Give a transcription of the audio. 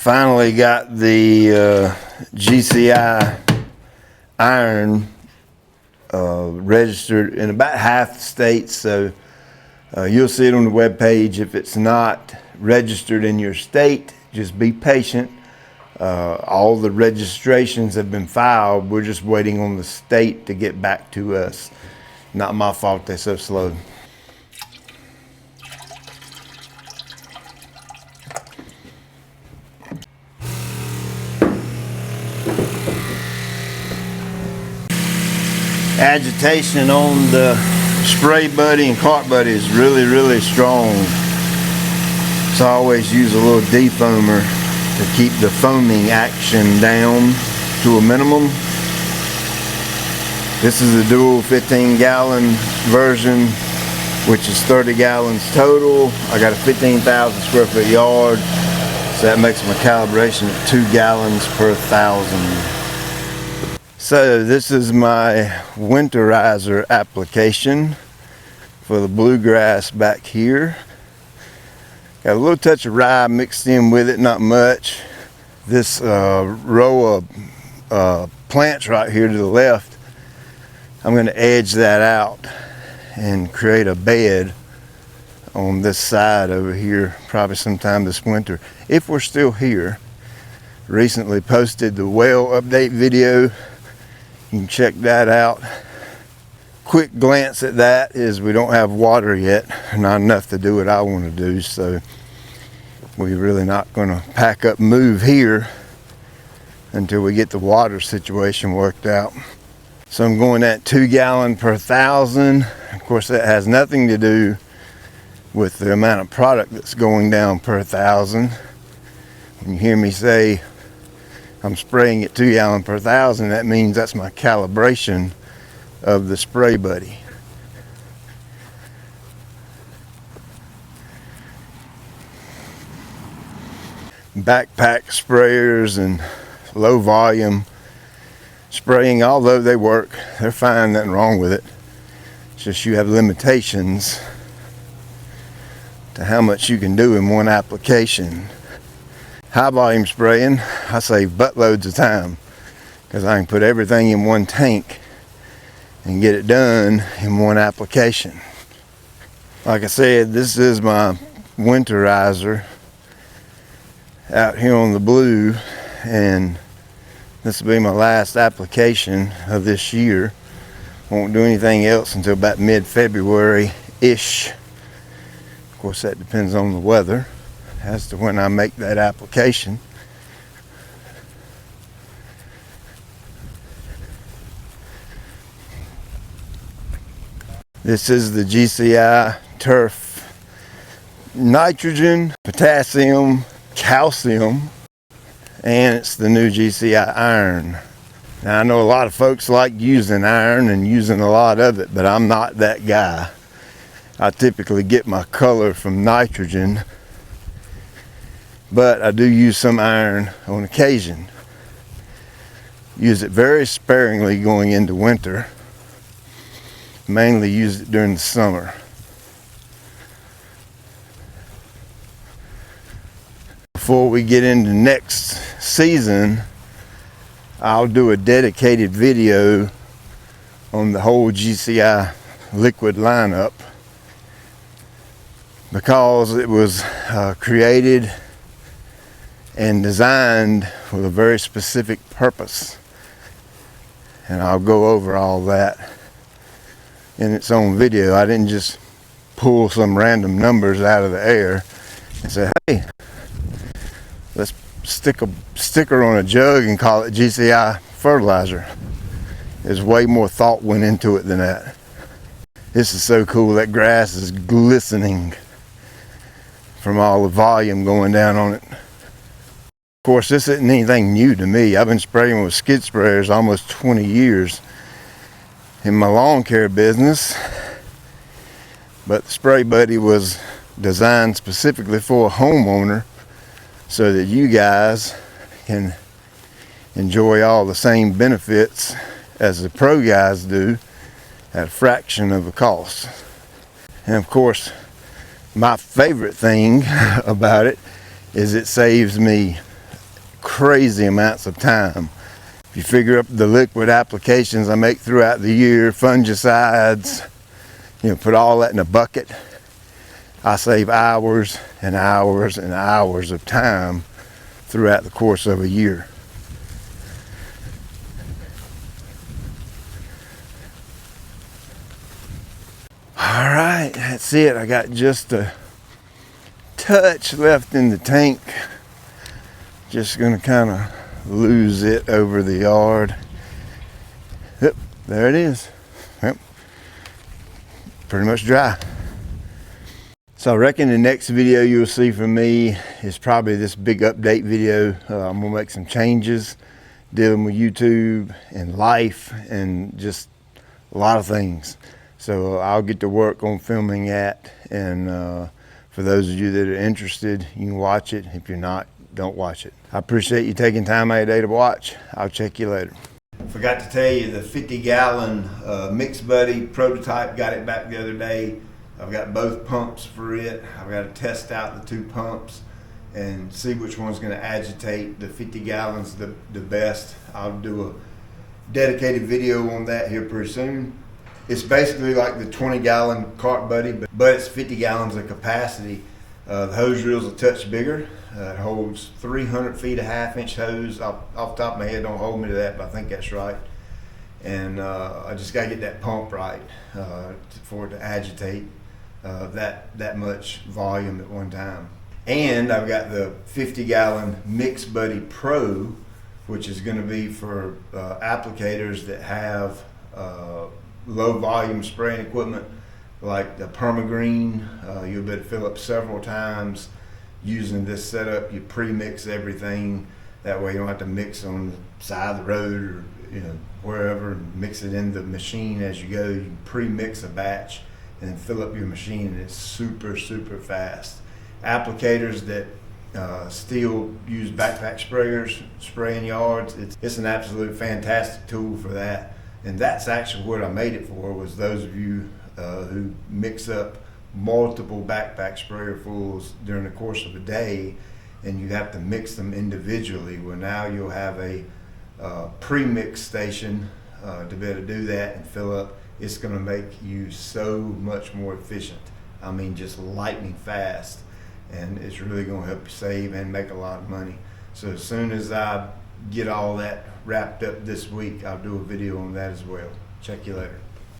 Finally got the GCI iron registered in about half the states, so you'll see it on the web page. If it's not registered in your state, just be patient. All the registrations have been filed. We're just waiting on the state to get back to us. Not my fault they're so slow. Agitation on the spray buddy and cart buddy is really strong. So I always use a little defoamer to keep the foaming action down to a minimum. This is a dual 15-gallon version, which is 30 gallons total. I got a 15,000 square foot yard, so that makes my calibration at 2 gallons per 1,000. So this is my winterizer application for the bluegrass back here. Got a little touch of rye mixed in with it, not much. This row of plants right here to the left, I'm going to edge that out and create a bed on this side over here probably sometime this winter, if we're still here. Recently posted the well update video. You can check that out. Quick glance at that is we don't have water yet, not enough to do what I want to do, so we're really not going to pack up and move here until we get the water situation worked out. So I'm going at 2 gallon per 1,000. Of course, that has nothing to do with the amount of product that's going down per 1,000. When you hear me say I'm spraying at 2 gallon per 1,000, that means that's my calibration of the spray buddy. Backpack sprayers and low volume spraying, although they work, they're fine, nothing wrong with it. It's just you have limitations to how much you can do in one application. High volume spraying, I save buttloads of time because I can put everything in one tank and get it done in one application. Like I said, this is my winterizer out here on the blue, and this will be my last application of this year. Won't do anything else until about mid-February-ish. Of course, that depends on the weather as to when I make that application. This is the GCI turf. Nitrogen, potassium, calcium, and it's the new GCI iron. Now I know a lot of folks like using iron and using a lot of it, but I'm not that guy. I typically get my color from nitrogen, but I do use some iron on occasion. Use it very sparingly going into winter. Mainly use it during the summer. Before we get into next season, I'll do a dedicated video on the whole GCI liquid lineup, because it was created and designed with a very specific purpose, and I'll go over all that in its own video. I didn't just pull some random numbers out of the air and say, hey, let's stick a sticker on a jug and call it GCI fertilizer. There's way more thought went into it than that. This is so cool. That grass is glistening from all the volume going down on it. Of course, this isn't anything new to me. I've been spraying with skid sprayers almost 20 years in my lawn care business, but the spray buddy was designed specifically for a homeowner so that you guys can enjoy all the same benefits as the pro guys do at a fraction of the cost. And of course, my favorite thing about it is it saves me crazy amounts of time. If you figure up the liquid applications I make throughout the year, fungicides, put all that in a bucket, I save hours and hours and hours of time throughout the course of a year. All right, that's it. I got just a touch left in the tank. Just gonna kind of lose it over the yard. Yep, there it is. Yep, pretty much dry. So I reckon the next video you'll see from me is probably this big update video. I'm gonna make some changes dealing with YouTube and life and just a lot of things. So I'll get to work on filming that, and for those of you that are interested, you can watch it. If you're not, don't watch it. I appreciate you taking time out of your day to watch. I'll check you later. Forgot to tell you, the 50-gallon Mix Buddy prototype, got it back the other day. I've got both pumps for it. I've got to test out the two pumps and see which one's going to agitate the 50 gallons the best. I'll do a dedicated video on that here pretty soon. It's basically like the 20-gallon cart buddy, but it's 50 gallons of capacity. The hose reel's a touch bigger. It holds 300 feet of half-inch hose. Off the top of my head, don't hold me to that, but I think that's right. And I just got to get that pump right for it to agitate that much volume at one time. And I've got the 50-gallon Mix Buddy Pro, which is going to be for applicators that have low volume spraying equipment like the Permagreen. You'll be able to fill up several times using this setup. You pre-mix everything, that way you don't have to mix on the side of the road or wherever, and mix it in the machine as you go. You can pre-mix a batch and fill up your machine, and it's super fast. Applicators that still use backpack sprayers, spraying yards, it's an absolute fantastic tool for that. And that's actually what I made it for, was those of you who mix up multiple backpack sprayer fulls during the course of a day, and you have to mix them individually. Well, now you'll have a pre-mix station to be able to do that and fill up. It's going to make you so much more efficient. I mean, just lightning fast, and it's really going to help you save and make a lot of money. So as soon as I get all that wrapped up this week, I'll do a video on that as well. Check you later.